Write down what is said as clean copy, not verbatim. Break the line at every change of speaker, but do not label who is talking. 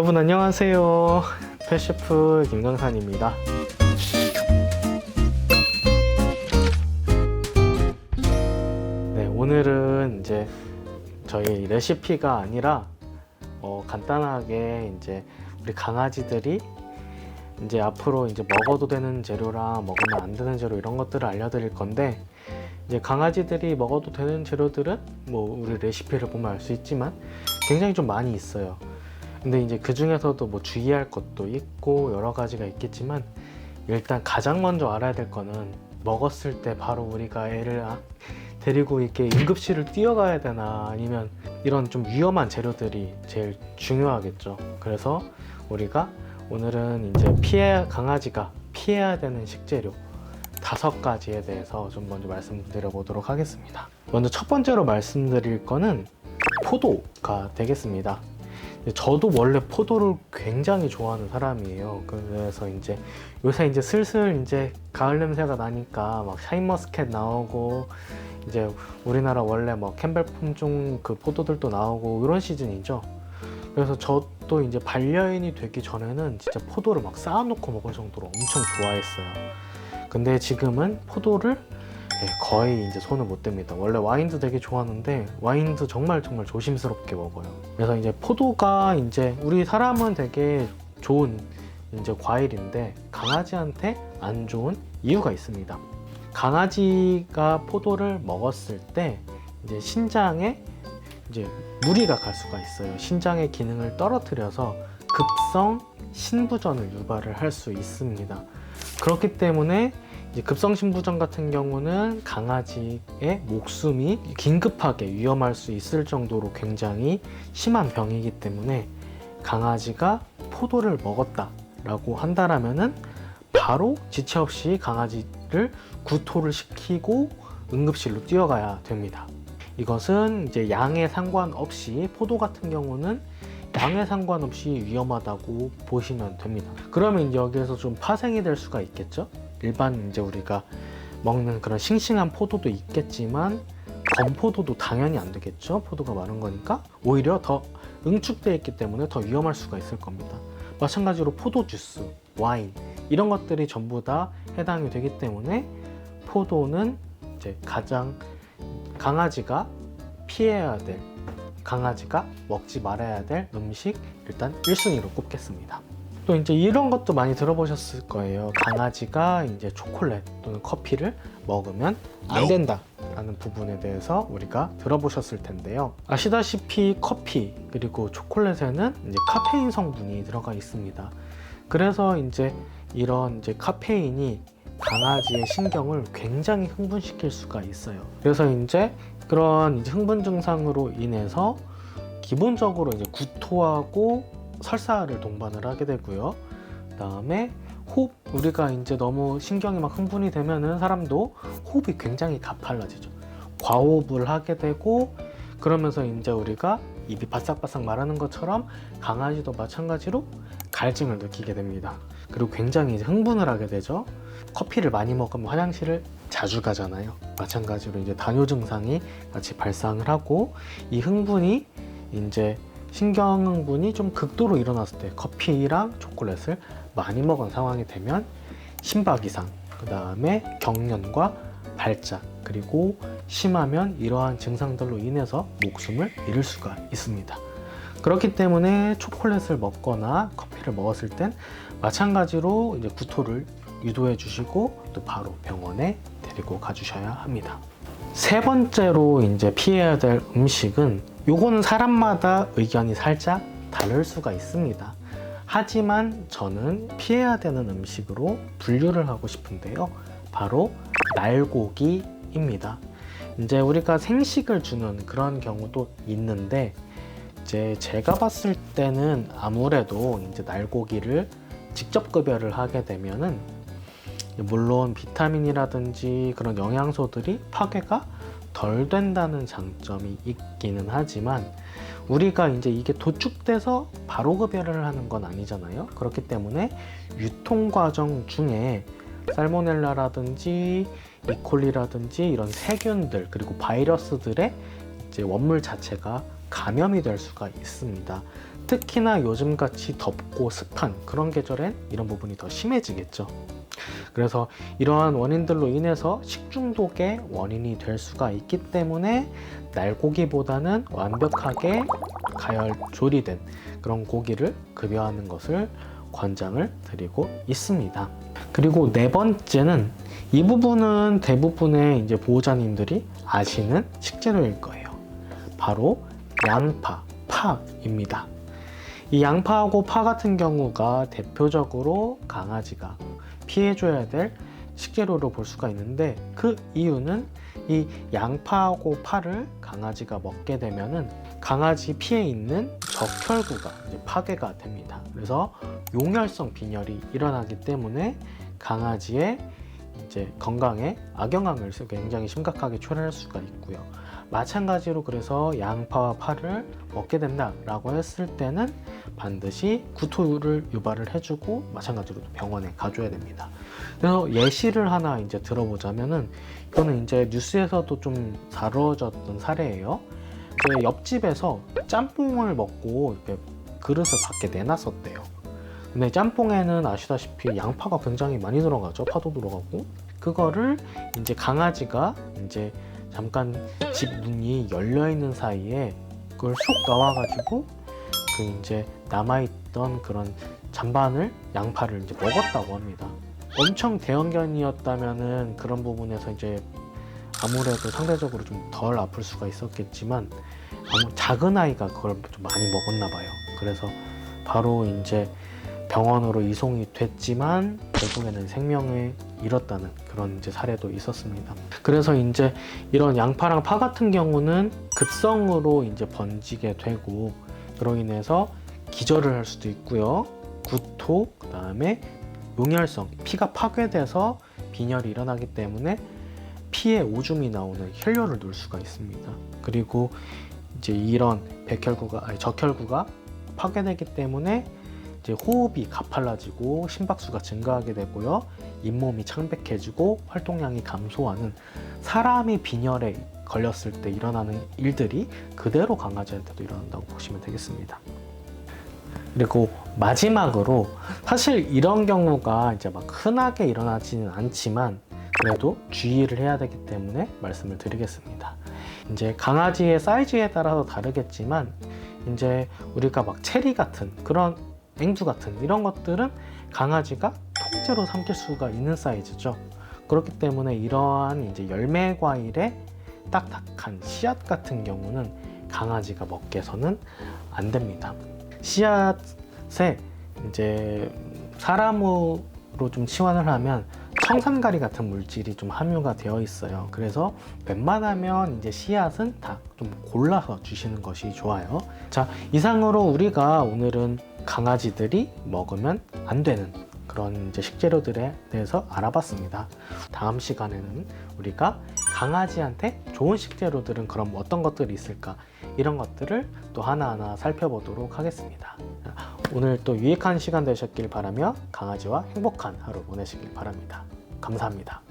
여러분 안녕하세요. 펫셰프 김강산입니다. 네, 오늘은 이제 저희 레시피가 아니라 간단하게 이제 우리 강아지들이 이제 앞으로 이제 먹어도 되는 재료랑 먹으면 안 되는 재료 이런 것들을 알려드릴 건데, 이제 강아지들이 먹어도 되는 재료들은 뭐 우리 레시피를 보면 알 수 있지만 굉장히 좀 많이 있어요. 근데 이제 그 중에서도 뭐 주의할 것도 있고 여러 가지가 있겠지만, 일단 가장 먼저 알아야 될 거는 먹었을 때 바로 우리가 애를 데리고 이렇게 응급실을 뛰어가야 되나, 아니면 이런 좀 위험한 재료들이 제일 중요하겠죠. 그래서 우리가 오늘은 이제 강아지가 피해야 되는 식재료 5가지에 대해서 좀 먼저 말씀드려 보도록 하겠습니다. 먼저 첫 번째로 말씀드릴 거는 포도가 되겠습니다. 저도 원래 포도를 굉장히 좋아하는 사람이에요. 그래서 이제 요새 이제 슬슬 이제 가을 냄새가 나니까 막 샤인머스켓 나오고, 이제 우리나라 원래 뭐 캠벨 품종 그 포도들도 나오고 이런 시즌이죠. 그래서 저도 이제 반려인이 되기 전에는 진짜 포도를 막 쌓아놓고 먹을 정도로 엄청 좋아했어요. 근데 지금은 포도를 거의 이제 손을 못 댑니다. 원래 와인도 되게 좋아하는데 와인도 정말 조심스럽게 먹어요. 그래서 이제 포도가 이제 우리 사람은 되게 좋은 이제 과일인데 강아지한테 안 좋은 이유가 있습니다. 강아지가 포도를 먹었을 때 이제 신장에 이제 무리가 갈 수가 있어요. 신장의 기능을 떨어뜨려서 급성 신부전을 유발을 할 수 있습니다. 그렇기 때문에 이제 급성 신부전 같은 경우는 강아지의 목숨이 긴급하게 위험할 수 있을 정도로 굉장히 심한 병이기 때문에, 강아지가 포도를 먹었다라고 한다라면은 바로 지체 없이 강아지를 구토를 시키고 응급실로 뛰어가야 됩니다. 이것은 이제 양에 상관없이, 포도 같은 경우는 양에 상관없이 위험하다고 보시면 됩니다. 그러면 여기에서 좀 파생이 될 수가 있겠죠? 일반 이제 우리가 먹는 그런 싱싱한 포도도 있겠지만 건포도도 당연히 안 되겠죠? 포도가 많은 거니까 오히려 더 응축되어 있기 때문에 더 위험할 수가 있을 겁니다. 마찬가지로 포도 주스, 와인 이런 것들이 전부 다 해당이 되기 때문에 포도는 이제 가장 강아지가 피해야 될, 강아지가 먹지 말아야 될 음식 일단 1순위로 꼽겠습니다. 또 이제 이런 것도 많이 들어보셨을 거예요. 강아지가 이제 초콜릿 또는 커피를 먹으면 안 된다라는 부분에 대해서 우리가 들어보셨을 텐데요. 아시다시피 커피 그리고 초콜릿에는 이제 카페인 성분이 들어가 있습니다. 그래서 이제 이런 이제 카페인이 강아지의 신경을 굉장히 흥분시킬 수가 있어요. 그래서 이제 그런 이제 흥분 증상으로 인해서 기본적으로 이제 구토하고 설사를 동반을 하게 되고요. 그다음에 호흡, 우리가 이제 너무 신경이 막 흥분이 되면은 사람도 호흡이 굉장히 가팔라지죠. 과호흡을 하게 되고, 그러면서 이제 우리가 입이 바싹바싹 마르는 것처럼 강아지도 마찬가지로 갈증을 느끼게 됩니다. 그리고 굉장히 이제 흥분을 하게 되죠. 커피를 많이 먹으면 화장실을 자주 가잖아요. 마찬가지로 이제 단뇨 증상이 같이 발생을 하고, 이 흥분이 이제 신경 흥분이 좀 극도로 일어났을 때 커피랑 초콜릿을 많이 먹은 상황이 되면 심박 이상, 그 다음에 경련과 발작, 그리고 심하면 이러한 증상들로 인해서 목숨을 잃을 수가 있습니다. 그렇기 때문에 초콜릿을 먹거나 커피를 먹었을 땐 마찬가지로 이제 구토를 유도해 주시고 또 바로 병원에 데리고 가주셔야 합니다. 세 번째로 이제 피해야 될 음식은, 요거는 사람마다 의견이 살짝 다를 수가 있습니다. 하지만 저는 피해야 되는 음식으로 분류를 하고 싶은데요. 바로 날고기입니다. 이제 우리가 생식을 주는 그런 경우도 있는데, 이제 제가 봤을 때는 아무래도 이제 날고기를 직접 급여를 하게 되면은 물론 비타민이라든지 그런 영양소들이 파괴가 덜 된다는 장점이 있기는 하지만, 우리가 이제 이게 도축돼서 바로 급여를 하는 건 아니잖아요. 그렇기 때문에 유통 과정 중에 살모넬라라든지 이콜리라든지 이런 세균들, 그리고 바이러스들의 이제 원물 자체가 감염이 될 수가 있습니다. 특히나 요즘같이 덥고 습한 그런 계절엔 이런 부분이 더 심해지겠죠. 그래서 이러한 원인들로 인해서 식중독의 원인이 될 수가 있기 때문에 날고기보다는 완벽하게 가열 조리된 그런 고기를 급여하는 것을 권장을 드리고 있습니다. 그리고 네 번째는 이 부분은 대부분의 이제 보호자님들이 아시는 식재료일 거예요. 바로 양파, 파입니다. 이 양파하고 파 같은 경우가 대표적으로 강아지가 피해줘야 될 식재료로 볼 수가 있는데, 그 이유는 이 양파하고 파를 강아지가 먹게 되면은 강아지 피에 있는 적혈구가 이제 파괴가 됩니다. 그래서 용혈성 빈혈이 일어나기 때문에 강아지의 이제 건강에 악영향을 굉장히 심각하게 초래할 수가 있고요. 마찬가지로 그래서 양파와 파를 먹게 된다라고 했을 때는 반드시 구토를 유발을 해주고 마찬가지로 병원에 가줘야 됩니다. 그래서 예시를 하나 이제 들어보자면은, 이거는 이제 뉴스에서도 좀 다뤄졌던 사례예요. 제 옆집에서 짬뽕을 먹고 이렇게 그릇을 밖에 내놨었대요. 근데 짬뽕에는 아시다시피 양파가 굉장히 많이 들어가죠. 파도 들어가고. 그거를 이제 강아지가 이제 잠깐 집 문이 열려 있는 사이에 그걸 쏙 나와가지고 그 이제 남아있던 그런 잔반을 양파를 이제 먹었다고 합니다. 엄청 대형견이었다면은 그런 부분에서 이제 아무래도 상대적으로 좀 덜 아플 수가 있었겠지만, 작은 아이가 그걸 좀 많이 먹었나 봐요. 그래서 바로 이제 병원으로 이송이 됐지만 결국에는 생명을 잃었다는 그런 이제 사례도 있었습니다. 그래서 이제 이런 양파랑 파 같은 경우는 급성으로 이제 번지게 되고, 그로 인해서 기절을 할 수도 있고요. 구토, 그다음에 용혈성, 피가 파괴돼서 빈혈이 일어나기 때문에 피에 오줌이 나오는 혈뇨를 놓을 수가 있습니다. 그리고 이제 이런 적혈구가 파괴되기 때문에 이제 호흡이 가팔라지고 심박수가 증가하게 되고요. 잇몸이 창백해지고 활동량이 감소하는, 사람이 빈혈에 걸렸을 때 일어나는 일들이 그대로 강아지한테도 일어난다고 보시면 되겠습니다. 그리고 마지막으로, 사실 이런 경우가 이제 막 흔하게 일어나지는 않지만 그래도 주의를 해야 되기 때문에 말씀을 드리겠습니다. 이제 강아지의 사이즈에 따라서 다르겠지만, 이제 우리가 막 체리 같은 그런 앵두 같은 이런 것들은 강아지가 통째로 삼킬 수가 있는 사이즈죠. 그렇기 때문에 이러한 이제 열매 과일의 딱딱한 씨앗 같은 경우는 강아지가 먹게서는 안 됩니다. 씨앗에 이제 사람으로 좀 치환을 하면 청산가리 같은 물질이 좀 함유가 되어 있어요. 그래서 웬만하면 이제 씨앗은 다 좀 골라서 주시는 것이 좋아요. 자, 이상으로 우리가 오늘은 강아지들이 먹으면 안 되는 그런 이제 식재료들에 대해서 알아봤습니다. 다음 시간에는 우리가 강아지한테 좋은 식재료들은 그럼 어떤 것들이 있을까, 이런 것들을 또 하나하나 살펴보도록 하겠습니다. 오늘 또 유익한 시간 되셨길 바라며 강아지와 행복한 하루 보내시길 바랍니다. 감사합니다.